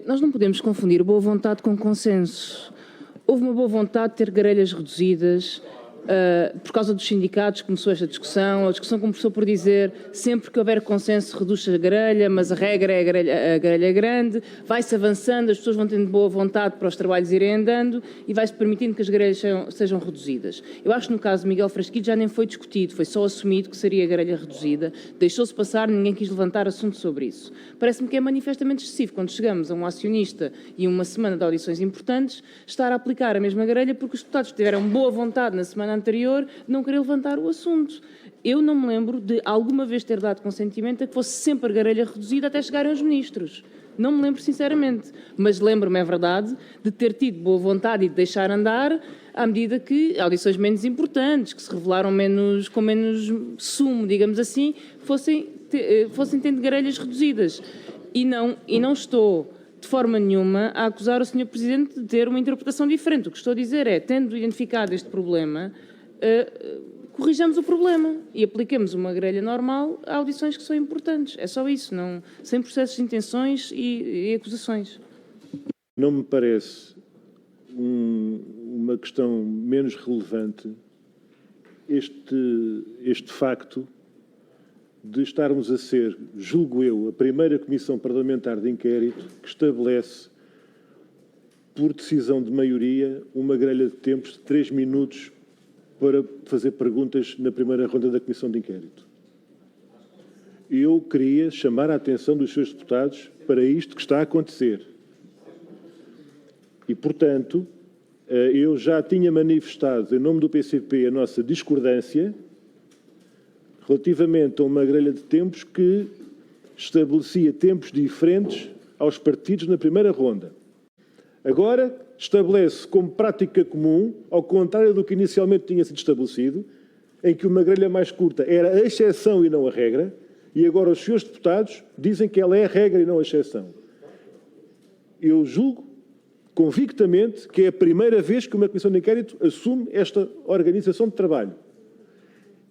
Nós não podemos confundir boa vontade com consenso. Houve uma boa vontade de ter grelhas reduzidas. Por causa dos sindicatos começou esta discussão. A discussão começou por dizer sempre que houver consenso reduz a grelha, mas a regra é a grelha grande. Vai-se avançando, as pessoas vão tendo boa vontade para os trabalhos irem andando e vai-se permitindo que as grelhas sejam reduzidas. Eu acho que no caso de Miguel Frasquilho já nem foi discutido, foi só assumido que seria a grelha reduzida. Deixou-se passar, ninguém quis levantar assunto sobre isso. Parece-me que é manifestamente excessivo quando chegamos a um acionista e uma semana de audições importantes estar a aplicar a mesma grelha porque os deputados tiveram boa vontade na semana anterior não querer levantar o assunto. Eu não me lembro de alguma vez ter dado consentimento a que fosse sempre a grelha reduzida até chegarem os ministros. Não me lembro sinceramente, mas lembro-me, é verdade, de ter tido boa vontade e de deixar andar à medida que audições menos importantes, que se revelaram com menos sumo, digamos assim, fossem tendo grelhas reduzidas. E não estou de forma nenhuma a acusar o Sr. Presidente de ter uma interpretação diferente. O que estou a dizer é, tendo identificado este problema, corrijamos o problema e apliquemos uma grelha normal a audições que são importantes. É só isso, sem processos de intenções e acusações. Não me parece uma questão menos relevante este facto de estarmos a ser, julgo eu, a primeira Comissão Parlamentar de Inquérito que estabelece, por decisão de maioria, uma grelha de tempos de 3 minutos para fazer perguntas na primeira ronda da Comissão de Inquérito. Eu queria chamar a atenção dos seus deputados para isto que está a acontecer. E, portanto, eu já tinha manifestado, em nome do PCP, a nossa discordância relativamente a uma grelha de tempos que estabelecia tempos diferentes aos partidos na primeira ronda. Agora, estabelece como prática comum, ao contrário do que inicialmente tinha sido estabelecido, em que uma grelha mais curta era a exceção e não a regra, e agora os senhores deputados dizem que ela é a regra e não a exceção. Eu julgo convictamente que é a primeira vez que uma Comissão de Inquérito assume esta organização de trabalho.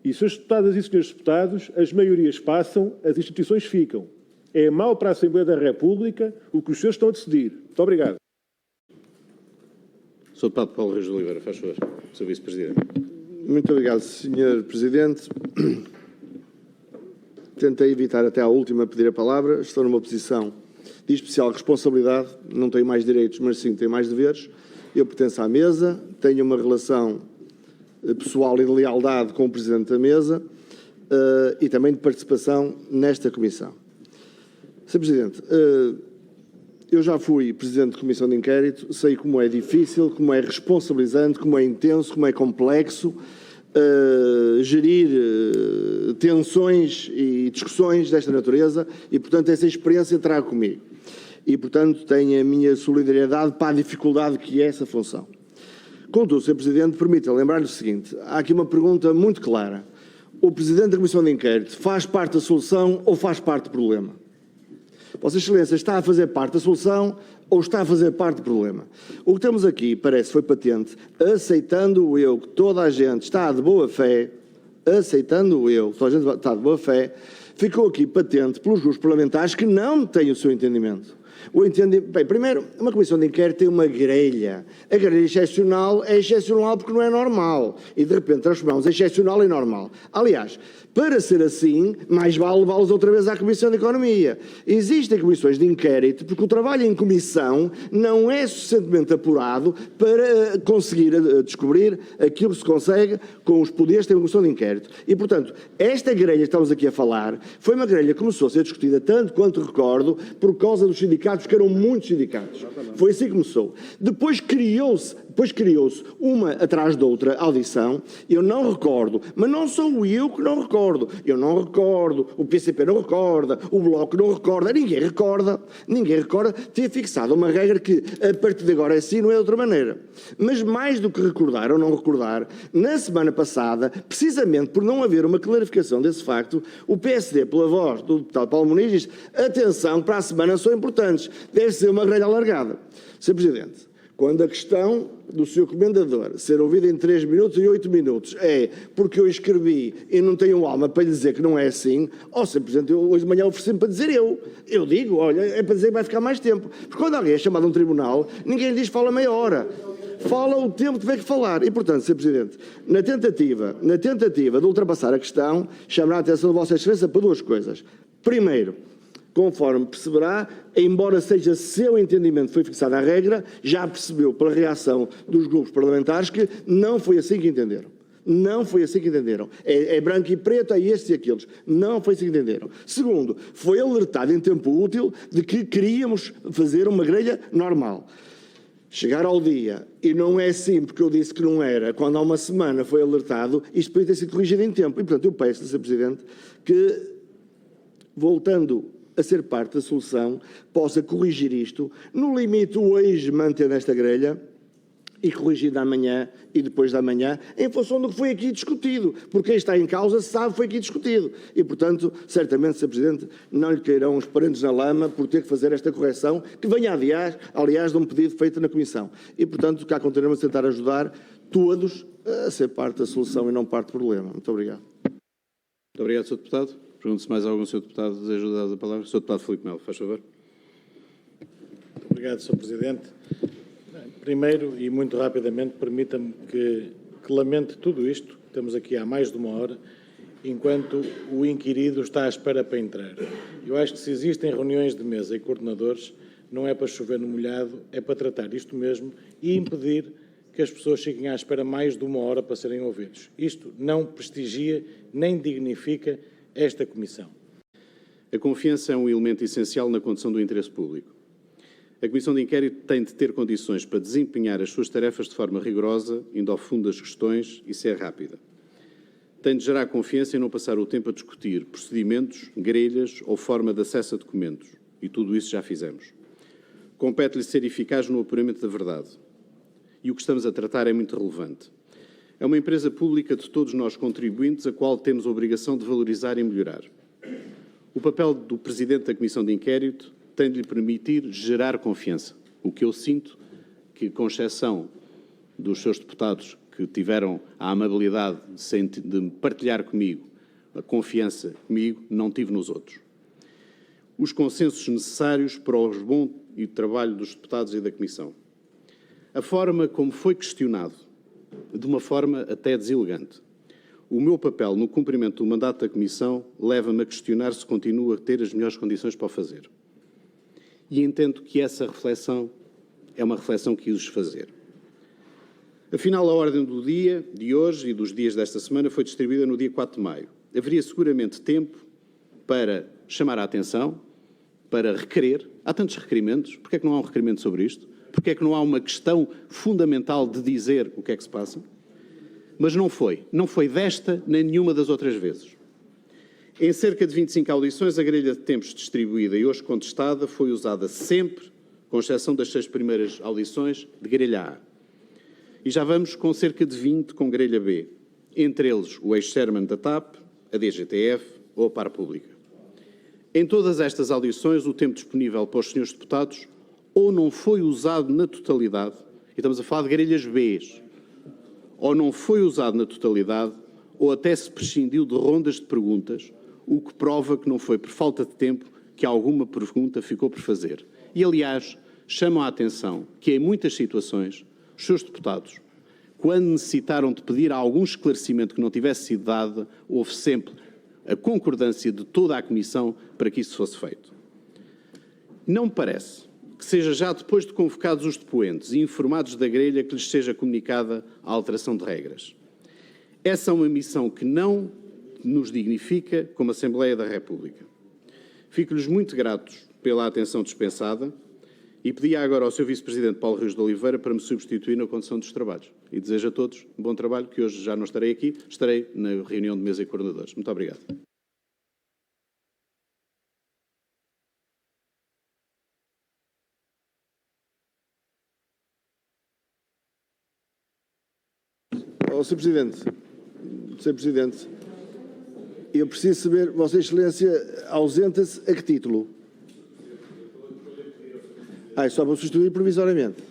E, senhores deputadas e senhores deputados, as maiorias passam, as instituições ficam. É mau para a Assembleia da República o que os senhores estão a decidir. Muito obrigado. Sr. Deputado Paulo Reis de Oliveira, faz favor, Sr. Vice-Presidente. Muito obrigado, Sr. Presidente. Tentei evitar até à última pedir a palavra. Estou numa posição de especial responsabilidade. Não tenho mais direitos, mas sim tenho mais deveres. Eu pertenço à mesa, tenho uma relação pessoal e de lealdade com o Presidente da Mesa e também de participação nesta Comissão. Sr. Presidente, eu já fui Presidente de Comissão de Inquérito, sei como é difícil, como é responsabilizante, como é intenso, como é complexo gerir tensões e discussões desta natureza e, portanto, essa experiência trago comigo. E, portanto, tenho a minha solidariedade para a dificuldade que é essa função. Contudo, Sr. Presidente, permita lembrar-lhe o seguinte, há aqui uma pergunta muito clara. O Presidente da Comissão de Inquérito faz parte da solução ou faz parte do problema? Vossa Excelência está a fazer parte da solução ou está a fazer parte do problema? O que temos aqui, parece, foi patente, aceitando eu que toda a gente está de boa fé, ficou aqui patente pelos grupos parlamentares que não têm o seu entendimento. Bem, primeiro, uma Comissão de Inquérito tem uma grelha. A grelha é excepcional porque não é normal. E, de repente, transformamos excepcional em normal. Aliás, para ser assim, mais vale levá-los outra vez à Comissão de Economia. Existem comissões de inquérito porque o trabalho em comissão não é suficientemente apurado para conseguir descobrir aquilo que se consegue com os poderes de uma Comissão de Inquérito. E, portanto, esta grelha que estamos aqui a falar foi uma grelha que começou a ser discutida, tanto quanto recordo, por causa dos sindicatos, que eram muitos sindicatos. Foi assim que começou. Depois criou-se uma atrás de outra audição, eu não recordo, mas não sou eu que não recordo. Eu não recordo, o PCP não recorda, o Bloco não recorda, ninguém recorda ter fixado uma regra que a partir de agora é assim, não é de outra maneira. Mas mais do que recordar ou não recordar, na semana passada, precisamente por não haver uma clarificação desse facto, o PSD, pela voz do deputado Paulo Muniz, diz, atenção, para a semana são importantes, deve ser uma grelha alargada. Sr. Presidente, Quando a questão do Sr. Comendador ser ouvida em 3 minutos e 8 minutos é porque eu escrevi e não tenho alma para lhe dizer que não é assim, ou simplesmente eu, hoje de manhã ofereci-me para dizer eu digo, olha, é para dizer que vai ficar mais tempo. Porque quando alguém é chamado a um tribunal, ninguém diz fala meia hora. Fala o tempo que tiver que falar. E, portanto, Sr. Presidente, na tentativa de ultrapassar a questão, chamará a atenção de Vossa Excelência para 2 coisas. Primeiro, conforme perceberá, embora seja seu entendimento foi fixada a regra, já percebeu pela reação dos grupos parlamentares que não foi assim que entenderam. Não foi assim que entenderam. É branco e preto, é estes e aqueles. Não foi assim que entenderam. Segundo, foi alertado em tempo útil de que queríamos fazer uma grelha normal. Chegar ao dia, e não é assim porque eu disse que não era, quando há uma semana foi alertado, isto podia ter sido corrigido em tempo. E, portanto, eu peço, Sr. Presidente, que, voltando a ser parte da solução, possa corrigir isto, no limite hoje mantendo esta grelha, e corrigir da manhã e depois da manhã, em função do que foi aqui discutido. Porque quem está em causa sabe que foi aqui discutido. E, portanto, certamente, Sr. Presidente, não lhe cairão os parentes na lama por ter que fazer esta correção, que venha, aliás, de um pedido feito na Comissão. E, portanto, cá continuamos a tentar ajudar todos a ser parte da solução e não parte do problema. Muito obrigado. Muito obrigado, Sr. Deputado. Pergunto se mais algum Sr. Deputado deseja dar a palavra. Sr. Deputado Filipe Melo, faz favor. Muito obrigado, Sr. Presidente. Primeiro, e muito rapidamente, permita-me que lamente tudo isto, estamos aqui há mais de 1 hora, enquanto o inquirido está à espera para entrar. Eu acho que se existem reuniões de mesa e coordenadores, não é para chover no molhado, é para tratar isto mesmo e impedir que as pessoas fiquem à espera mais de 1 hora para serem ouvidos. Isto não prestigia nem dignifica esta Comissão. A confiança é um elemento essencial na condução do interesse público. A Comissão de Inquérito tem de ter condições para desempenhar as suas tarefas de forma rigorosa, indo ao fundo das questões e ser rápida. Tem de gerar confiança e não passar o tempo a discutir procedimentos, grelhas ou forma de acesso a documentos. E tudo isso já fizemos. Compete-lhe ser eficaz no apuramento da verdade. E o que estamos a tratar é muito relevante. É uma empresa pública de todos nós contribuintes, a qual temos a obrigação de valorizar e melhorar. O papel do Presidente da Comissão de Inquérito tem de lhe permitir gerar confiança. O que eu sinto que, com exceção dos seus deputados que tiveram a amabilidade de partilhar comigo a confiança comigo, não tive nos outros. Os consensos necessários para o bom e trabalho dos deputados e da Comissão. A forma como foi questionado, de uma forma até deselegante. O meu papel no cumprimento do mandato da Comissão leva-me a questionar se continuo a ter as melhores condições para o fazer. E entendo que essa reflexão é uma reflexão que quis fazer. Afinal, a ordem do dia de hoje e dos dias desta semana foi distribuída no dia 4 de maio. Haveria seguramente tempo para chamar a atenção, para requerer. Há tantos requerimentos. Porquê é que não há um requerimento sobre isto? Porquê é que não há uma questão fundamental de dizer o que é que se passa? Mas não foi. Não foi desta nem nenhuma das outras vezes. Em cerca de 25 audições, a grelha de tempos distribuída e hoje contestada foi usada sempre, com exceção das 6 primeiras audições, de grelha A. E já vamos com cerca de 20 com grelha B, entre eles o ex-chairman da TAP, a DGTF ou a Par Pública. Em todas estas audições, o tempo disponível para os senhores deputados ou não foi usado na totalidade, e estamos a falar de grelhas Bs, ou não foi usado na totalidade, ou até se prescindiu de rondas de perguntas, o que prova que não foi por falta de tempo que alguma pergunta ficou por fazer. E, aliás, chamam a atenção que, em muitas situações, os seus deputados, quando necessitaram de pedir algum esclarecimento que não tivesse sido dado, houve sempre a concordância de toda a Comissão para que isso fosse feito. Não me parece que seja já depois de convocados os depoentes e informados da grelha que lhes seja comunicada a alteração de regras. Essa é uma missão que não nos dignifica como Assembleia da República. Fico-lhes muito gratos pela atenção dispensada e pedia agora ao Sr. Vice-Presidente Paulo Rios de Oliveira para me substituir na condução dos trabalhos. E desejo a todos um bom trabalho, que hoje já não estarei aqui, estarei na reunião de mesa e coordenadores. Muito obrigado. Sr. Presidente, eu preciso saber, Vossa Excelência ausenta-se a que título? É só para substituir provisoriamente.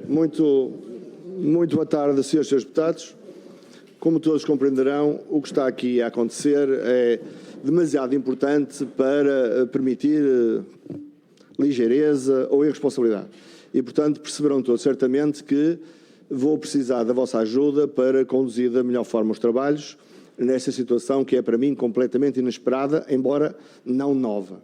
Muito boa tarde, senhores deputados. Como todos compreenderão, o que está aqui a acontecer é demasiado importante para permitir ligeireza ou irresponsabilidade. E, portanto, perceberão todos certamente que vou precisar da vossa ajuda para conduzir da melhor forma os trabalhos nesta situação que é, para mim, completamente inesperada, embora não nova.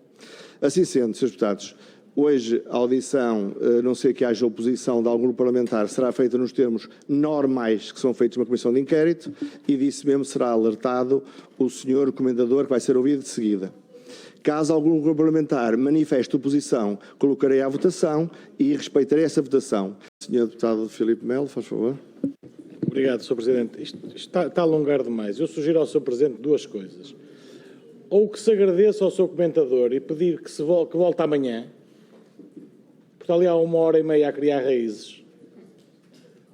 Assim sendo, senhores deputados, hoje a audição, a não ser que haja oposição de algum grupo parlamentar, será feita nos termos normais que são feitos numa comissão de inquérito e disso mesmo será alertado o senhor comendador que vai ser ouvido de seguida. Caso algum grupo parlamentar manifeste oposição, colocarei à votação e respeitarei essa votação. Senhor deputado Filipe Melo, faz favor. Obrigado, Sr. Presidente. Isto está a alongar demais. Eu sugiro ao Sr. Presidente duas coisas. Ou que se agradeça ao seu comentador e pedir que volte amanhã, porque ali há 1h30 a criar raízes.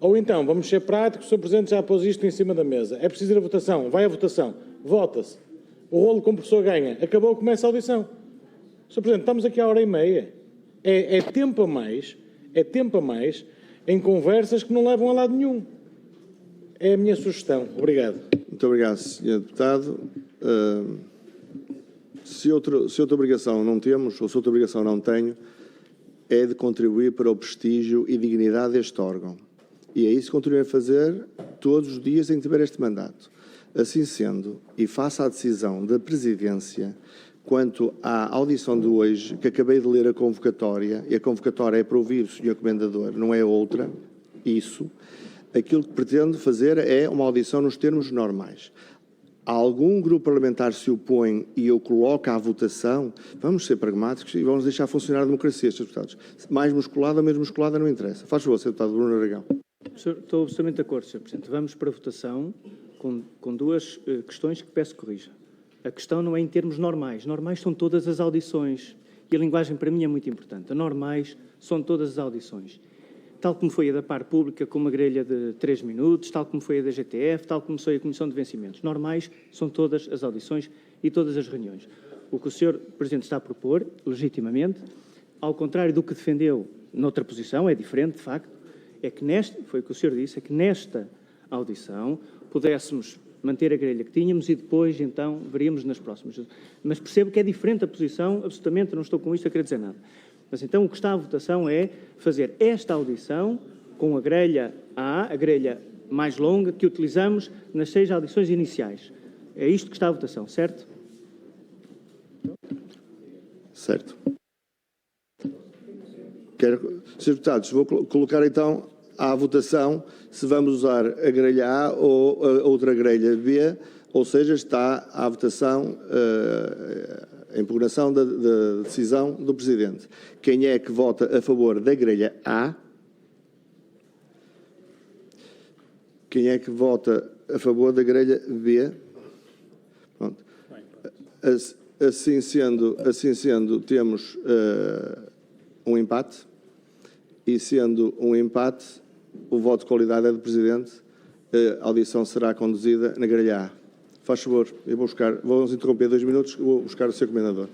Ou então, vamos ser práticos, o Sr. Presidente já pôs isto em cima da mesa. É preciso ir à votação, vai à votação, vota-se. O rolo compressor ganha, acabou, começa a audição. Sr. Presidente, estamos aqui à 1h30. É tempo a mais em conversas que não levam a lado nenhum. É a minha sugestão. Obrigado. Muito obrigado, Sr. Deputado. Se outra obrigação não temos, ou se outra obrigação não tenho, é de contribuir para o prestígio e dignidade deste órgão. E é isso que continuo a fazer todos os dias em que tiver este mandato. Assim sendo, e faça a decisão da Presidência quanto à audição de hoje, que acabei de ler a convocatória, e a convocatória é para ouvir o Sr. Comendador, não é outra, aquilo que pretendo fazer é uma audição nos termos normais. Algum grupo parlamentar se opõe e eu coloco à votação, vamos ser pragmáticos e vamos deixar funcionar a democracia, Sr. Deputados. Mais musculada ou menos musculada não interessa. Faz favor, Sr. Deputado Bruno Aragão. Estou absolutamente de acordo, Sr. Presidente. Vamos para a votação com duas questões que peço que corrija. A questão não é em termos normais. Normais são todas as audições. E a linguagem para mim é muito importante. Normais são todas as audições. Tal como foi a da par pública, com uma grelha de 3 minutos, tal como foi a da GTF, tal como foi a Comissão de Vencimentos. Normais são todas as audições e todas as reuniões. O que o Sr. Presidente está a propor, legitimamente, ao contrário do que defendeu noutra posição, é diferente, de facto, é que foi o que o senhor disse, é que nesta audição pudéssemos manter a grelha que tínhamos e depois, então, veríamos nas próximas. Mas percebo que é diferente a posição, absolutamente, não estou com isto a querer dizer nada. Mas então o que está à votação é fazer esta audição com a grelha A, a grelha mais longa, que utilizamos nas 6 audições iniciais. É isto que está à votação, certo? Certo. Srs. Deputados, vou colocar então à votação se vamos usar a grelha A ou a outra grelha B, ou seja, está à votação a impugnação da decisão do Presidente. Quem é que vota a favor da grelha A? Quem é que vota a favor da grelha B? Pronto. Assim sendo, temos um empate, e sendo um empate, o voto de qualidade é do Presidente, a audição será conduzida na grelha A. Faz favor, vamos interromper 2 minutos, vou buscar o Sr. Comendador.